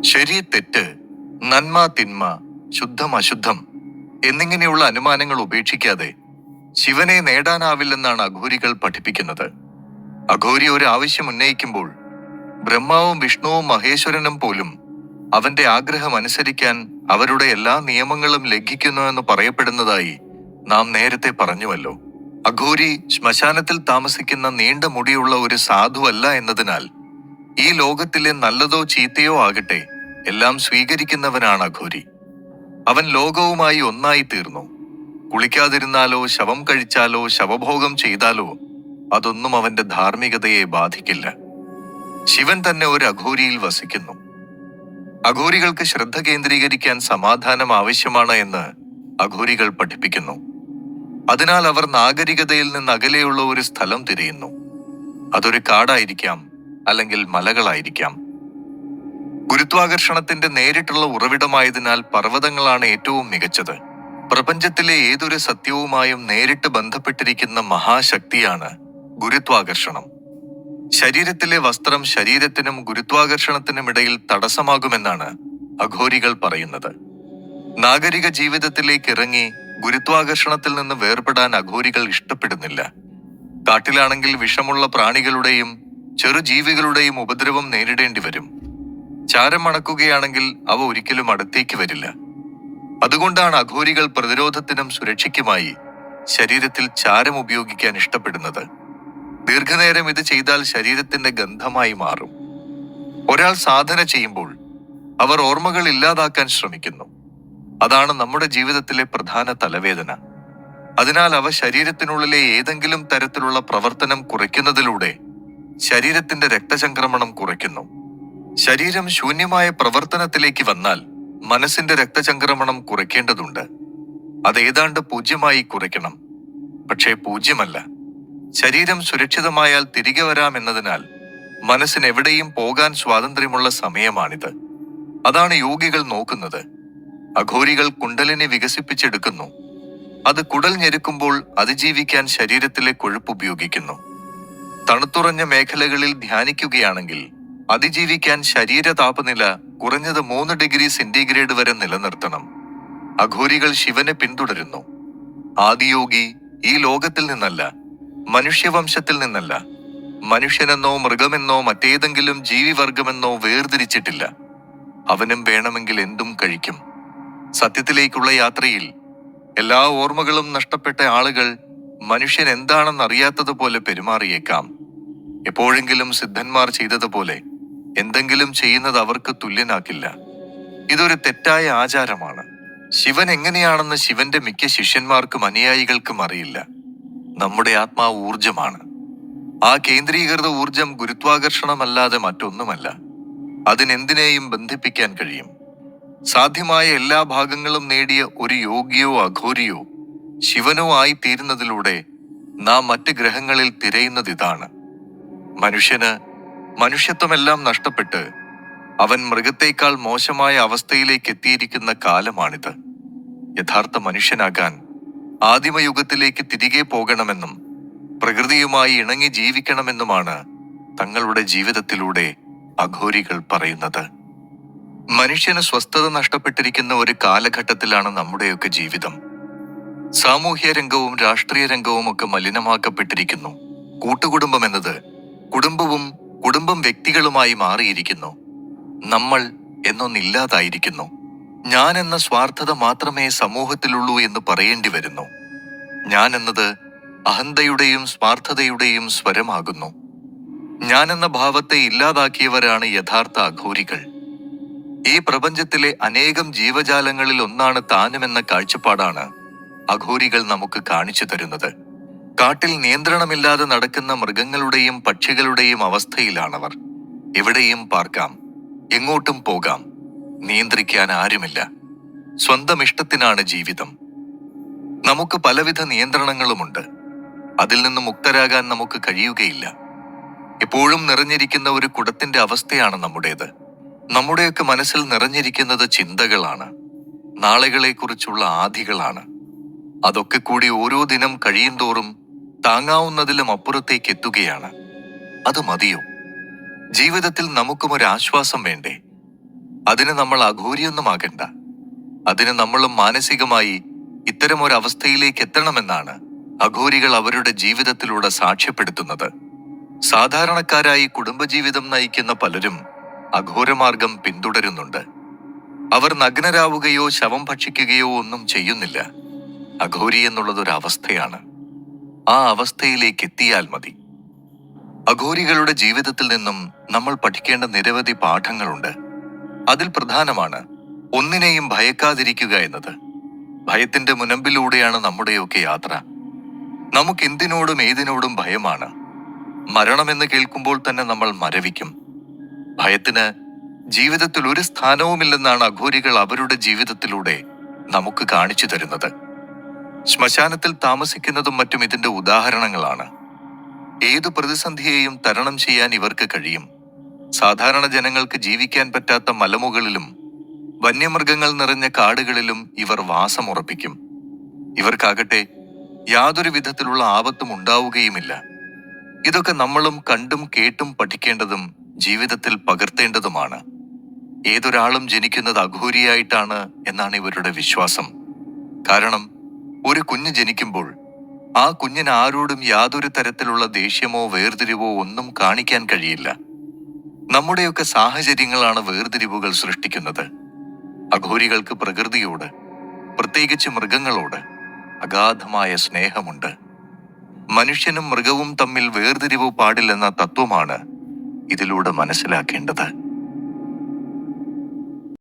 ശരി തെറ്റ്, നന്മ തിന്മ, ശുദ്ധം അശുദ്ധം എന്നിങ്ങനെയുള്ള അനുമാനങ്ങൾ ഉപേക്ഷിക്കാതെ ശിവനെ നേടാനാവില്ലെന്നാണ് അഘോരികൾ പഠിപ്പിക്കുന്നത്. അഘോരി ഒരു ആവശ്യം ഉന്നയിക്കുമ്പോൾ ബ്രഹ്മാവും വിഷ്ണുവും മഹേശ്വരനും പോലും അവന്റെ ആഗ്രഹം അനുസരിക്കാൻ അവരുടെ എല്ലാ നിയമങ്ങളും ലംഘിക്കുന്നുവെന്ന് പറയപ്പെടുന്നതായി നാം നേരത്തെ പറഞ്ഞുവല്ലോ. അഘോരി ശ്മശാനത്തിൽ താമസിക്കുന്ന നീണ്ട മുടിയുള്ള ഒരു സാധുവല്ല എന്നതിനാൽ ഈ ലോകത്തിലെ നല്ലതോ ചീത്തയോ ആകട്ടെ എല്ലാം സ്വീകരിക്കുന്നവനാണ് അഘോരി. അവൻ ലോകവുമായി ഒന്നായി തീർന്നു. കുളിക്കാതിരുന്നാലോ ശവം കഴിച്ചാലോ ശവഭോഗം ചെയ്താലോ അതൊന്നും അവന്റെ ധാർമ്മികതയെ ബാധിക്കില്ല. ശിവൻ തന്നെ ഒരു അഘോരിയിൽ വസിക്കുന്നു. അഘോരികൾക്ക് ശ്രദ്ധ കേന്ദ്രീകരിക്കാൻ സമാധാനം ആവശ്യമാണ് എന്ന് അഘോരികൾ പഠിപ്പിക്കുന്നു. അതിനാൽ അവർ നാഗരികതയിൽ നിന്ന് അകലെയുള്ള ഒരു സ്ഥലം തിരയുന്നു. അതൊരു കാടായിരിക്കാം, അല്ലെങ്കിൽ മലകളായിരിക്കാം. ഗുരുത്വാകർഷണത്തിന്റെ നേരിട്ടുള്ള ഉറവിടമായതിനാൽ പർവ്വതങ്ങളാണ് ഏറ്റവും മികച്ചത്. പ്രപഞ്ചത്തിലെ ഏതൊരു സത്യവുമായും നേരിട്ട് ബന്ധപ്പെട്ടിരിക്കുന്ന മഹാശക്തിയാണ് ഗുരുത്വാകർഷണം. ശരീരത്തിലെ വസ്ത്രം ശരീരത്തിനും ഗുരുത്വാകർഷണത്തിനുമിടയിൽ തടസ്സമാകുമെന്നാണ് അഘോരികൾ പറയുന്നത്. നാഗരിക ജീവിതത്തിലേക്ക് ഇറങ്ങി ഗുരുത്വാകർഷണത്തിൽ നിന്ന് വേർപെടാൻ അഘോരികൾ ഇഷ്ടപ്പെടുന്നില്ല. കാട്ടിലാണെങ്കിൽ വിഷമുള്ള പ്രാണികളുടെയും ചെറുജീവികളുടെയും ഉപദ്രവം നേരിടേണ്ടി വരും. ചാരം മണക്കുകയാണെങ്കിൽ അവ ഒരിക്കലും അടുത്തേക്ക് വരില്ല. അതുകൊണ്ടാണ് അഘോരികൾ പ്രതിരോധത്തിനും സുരക്ഷയ്ക്കുമായി ശരീരത്തിൽ ചാരം ഉപയോഗിക്കാൻ ഇഷ്ടപ്പെടുന്നത്. ദീർഘനേരം ഇത് ചെയ്താൽ ശരീരത്തിന്റെ ഗന്ധമായി മാറും. ഒരാൾ സാധന ചെയ്യുമ്പോൾ അവർ ഓർമ്മകൾ ഇല്ലാതാക്കാൻ ശ്രമിക്കുന്നു. അതാണ് നമ്മുടെ ജീവിതത്തിലെ പ്രധാന തലവേദന. അതിനാൽ അവ ശരീരത്തിനുള്ളിലെ ഏതെങ്കിലും തരത്തിലുള്ള പ്രവർത്തനം കുറയ്ക്കുന്നതിലൂടെ ശരീരത്തിന്റെ രക്തചംക്രമണം കുറയ്ക്കുന്നു. ശരീരം ശൂന്യമായ പ്രവർത്തനത്തിലേക്ക് വന്നാൽ മനസ്സിന്റെ രക്തചംക്രമണം കുറയ്ക്കേണ്ടതുണ്ട്. അത് ഏതാണ്ട് 0 കുറയ്ക്കണം. പക്ഷേ 0 ശരീരം സുരക്ഷിതമായാൽ തിരികെ വരാമെന്നതിനാൽ മനസ്സിന് എവിടെയും പോകാൻ സ്വാതന്ത്ര്യമുള്ള സമയമാണിത്. അതാണ് യോഗികൾ നോക്കുന്നത്. അഘോരികൾ കുണ്ടലിനെ വികസിപ്പിച്ചെടുക്കുന്നു. അത് കുടൽ ഞെരുക്കുമ്പോൾ അതിജീവിക്കാൻ ശരീരത്തിലെ കൊഴുപ്പ് ഉപയോഗിക്കുന്നു. തണുത്തുറഞ്ഞ മേഖലകളിൽ ധ്യാനിക്കുകയാണെങ്കിൽ അതിജീവിക്കാൻ ശരീര താപനില കുറഞ്ഞത് 3 ഡിഗ്രി സെന്റിഗ്രേഡ് വരെ നിലനിർത്തണം. അഘോരികൾ ശിവനെ പിന്തുടരുന്നു. ആദിയോഗി ഈ ലോകത്തിൽ നിന്നല്ല, മനുഷ്യവംശത്തിൽ നിന്നല്ല, മനുഷ്യനെന്നോ മൃഗമെന്നോ മറ്റേതെങ്കിലും ജീവിവർഗമെന്നോ വേർതിരിച്ചിട്ടില്ല. അവനും വേണമെങ്കിൽ എന്തും കഴിക്കും. സത്യത്തിലേക്കുള്ള യാത്രയിൽ എല്ലാ ഓർമ്മകളും നഷ്ടപ്പെട്ട ആളുകൾ മനുഷ്യൻ എന്താണെന്നറിയാത്തതുപോലെ പെരുമാറിയേക്കാം. എപ്പോഴെങ്കിലും സിദ്ധന്മാർ ചെയ്തതുപോലെ എന്തെങ്കിലും ചെയ്യുന്നത് അവർക്ക് തുല്യനാക്കില്ല. ഇതൊരു തെറ്റായ ആചാരമാണ്. ശിവൻ എങ്ങനെയാണെന്ന് ശിവന്റെ മിക്ക ശിഷ്യന്മാർക്കും അനുയായികൾക്കും അറിയില്ല. നമ്മുടെ ആത്മാവ് ഊർജമാണ്. ആ കേന്ദ്രീകൃത ഊർജം ഗുരുത്വാകർഷണമല്ലാതെ മറ്റൊന്നുമല്ല. അതിനെന്തിനേയും ബന്ധിപ്പിക്കാൻ കഴിയും. സാധ്യമായ എല്ലാ ഭാഗങ്ങളും നേടിയ ഒരു യോഗിയോ അഘോരിയോ ശിവനോ ആയി തീരുന്നതിലൂടെ നാം മറ്റ് ഗ്രഹങ്ങളിൽ തിരയുന്നതിതാണ്. മനുഷ്യന് മനുഷ്യത്വമെല്ലാം നഷ്ടപ്പെട്ട് അവൻ മൃഗത്തേക്കാൾ മോശമായ അവസ്ഥയിലേക്ക് എത്തിയിരിക്കുന്ന കാലമാണിത്. യഥാർത്ഥ മനുഷ്യനാകാൻ ആദിമയുഗത്തിലേക്ക് തിരികെ പോകണമെന്നും പ്രകൃതിയുമായി ഇണങ്ങി ജീവിക്കണമെന്നുമാണ് തങ്ങളുടെ ജീവിതത്തിലൂടെ അഘോരികൾ പറയുന്നത്. മനുഷ്യന് സ്വസ്ഥത നഷ്ടപ്പെട്ടിരിക്കുന്ന ഒരു കാലഘട്ടത്തിലാണ് നമ്മുടെയൊക്കെ ജീവിതം. സാമൂഹ്യ രംഗവും രാഷ്ട്രീയ രംഗവും ഒക്കെ മലിനമാക്കപ്പെട്ടിരിക്കുന്നു. കൂട്ടുകുടുംബം എന്നത് കുടുംബം വ്യക്തികളുമായി മാറിയിരിക്കുന്നു. നമ്മൾ എന്നൊന്നില്ലാതായിരിക്കുന്നു. ഞാൻ എന്ന സ്വാർത്ഥത മാത്രമേ സമൂഹത്തിലുള്ളൂ എന്ന് പറയേണ്ടി വരുന്നു. ഞാൻ എന്നത് അഹന്തയുടെയും സ്വാർത്ഥതയുടെയും സ്വരമാകുന്നു. ഞാൻ എന്ന ഭാവത്തെ ഇല്ലാതാക്കിയവരാണ് യഥാർത്ഥ അഘോരികൾ. ഈ പ്രപഞ്ചത്തിലെ അനേകം ജീവജാലങ്ങളിൽ ഒന്നാണ് താനുമെന്ന കാഴ്ചപ്പാടാണ് അഘോരികൾ നമുക്ക് കാണിച്ചു തരുന്നത്. കാട്ടിൽ നിയന്ത്രണമില്ലാതെ നടക്കുന്ന മൃഗങ്ങളുടെയും പക്ഷികളുടെയും അവസ്ഥയിലാണവർ. എവിടെയും പാർക്കാം, എങ്ങോട്ടും പോകാം, നിയന്ത്രിക്കാൻ ആരുമില്ല. സ്വന്തം ഇഷ്ടത്തിനാണ് ജീവിതം. നമുക്ക് പലവിധ നിയന്ത്രണങ്ങളുമുണ്ട്. അതിൽ നിന്ന് മുക്തരാകാൻ നമുക്ക് കഴിയുകയില്ല. എപ്പോഴും നിറഞ്ഞിരിക്കുന്ന ഒരു കുടത്തിന്റെ അവസ്ഥയാണ് നമ്മുടേത്. നമ്മുടെയൊക്കെ മനസ്സിൽ നിറഞ്ഞിരിക്കുന്നത് ചിന്തകളാണ്, നാളെകളെക്കുറിച്ചുള്ള ആധികളാണ്. അതൊക്കെ കൂടി ഓരോ ദിനം കഴിയും തോറും താങ്ങാവുന്നതിലും അപ്പുറത്തേക്ക് എത്തുകയാണ്. അത് മതിയോ? ജീവിതത്തിൽ നമുക്കും ഒരു ആശ്വാസം വേണ്ടേ? അതിന് നമ്മൾ അഘോരിയൊന്നുമാകണ്ട. അതിന് നമ്മളും മാനസികമായി ഇത്തരമൊരവസ്ഥയിലേക്ക് എത്തണമെന്നാണ് അഘോരികൾ അവരുടെ ജീവിതത്തിലൂടെ സാക്ഷ്യപ്പെടുത്തുന്നത്. സാധാരണക്കാരായി കുടുംബജീവിതം നയിക്കുന്ന പലരും അഘോരമാർഗം പിന്തുടരുന്നുണ്ട്. അവർ നഗ്നരാവുകയോ ശവം ഭക്ഷിക്കുകയോ ഒന്നും ചെയ്യുന്നില്ല. അഘോരി എന്നുള്ളതൊരവസ്ഥയാണ്. ആ അവസ്ഥയിലേക്ക് എത്തിയാൽ മതി. അഘോരികളുടെ ജീവിതത്തിൽ നിന്നും നമ്മൾ പഠിക്കേണ്ട നിരവധി പാഠങ്ങളുണ്ട്. അതിൽ പ്രധാനമാണ് ഒന്നിനെയും ഭയക്കാതിരിക്കുക എന്നത്. ഭയത്തിന്റെ മുനമ്പിലൂടെയാണ് നമ്മുടെയൊക്കെ യാത്ര. നമുക്കെന്തിനോടും ഏതിനോടും ഭയമാണ്. മരണമെന്ന് കേൾക്കുമ്പോൾ തന്നെ നമ്മൾ മരവിക്കും. ഭയത്തിന് ജീവിതത്തിൽ ഒരു സ്ഥാനവുമില്ലെന്നാണ് അഘോരികൾ അവരുടെ ജീവിതത്തിലൂടെ നമുക്ക് കാണിച്ചു തരുന്നത്. ശ്മശാനത്തിൽ താമസിക്കുന്നതും മറ്റും ഇതിന്റെ ഉദാഹരണങ്ങളാണ്. ഏതു പ്രതിസന്ധിയെയും തരണം ചെയ്യാൻ ഇവർക്ക് കഴിയും. സാധാരണ ജനങ്ങൾക്ക് ജീവിക്കാൻ പറ്റാത്ത മലമുകളിലും വന്യമൃഗങ്ങൾ നിറഞ്ഞ കാടുകളിലും ഇവർ വാസമുറപ്പിക്കും. ഇവർക്കാകട്ടെ യാതൊരു വിധത്തിലുള്ള ആപത്തും ഉണ്ടാവുകയുമില്ല. ഇതൊക്കെ നമ്മളും കണ്ടും കേട്ടും പഠിക്കേണ്ടതും ജീവിതത്തിൽ പകർത്തേണ്ടതുമാണ്. ഏതൊരാളും ജനിക്കുന്നത് അഘോരിയായിട്ടാണ് എന്നാണ് ഇവരുടെ വിശ്വാസം. കാരണം ഒരു കുഞ്ഞ് ജനിക്കുമ്പോൾ ആ കുഞ്ഞിന് ആരോടും യാതൊരു തരത്തിലുള്ള ദേഷ്യമോ വേർതിരിവോ ഒന്നും കാണിക്കാൻ കഴിയില്ല. നമ്മുടെയൊക്കെ സാഹചര്യങ്ങളാണ് വേർതിരിവുകൾ സൃഷ്ടിക്കുന്നത്. അഘോരികൾക്ക് പ്രകൃതിയോട്, പ്രത്യേകിച്ച് മൃഗങ്ങളോട് അഗാധമായ സ്നേഹമുണ്ട്. മനുഷ്യനും മൃഗവും തമ്മിൽ വേർതിരിവ് പാടില്ലെന്ന തത്വമാണ് ഇതിലൂടെ മനസ്സിലാക്കേണ്ടത്.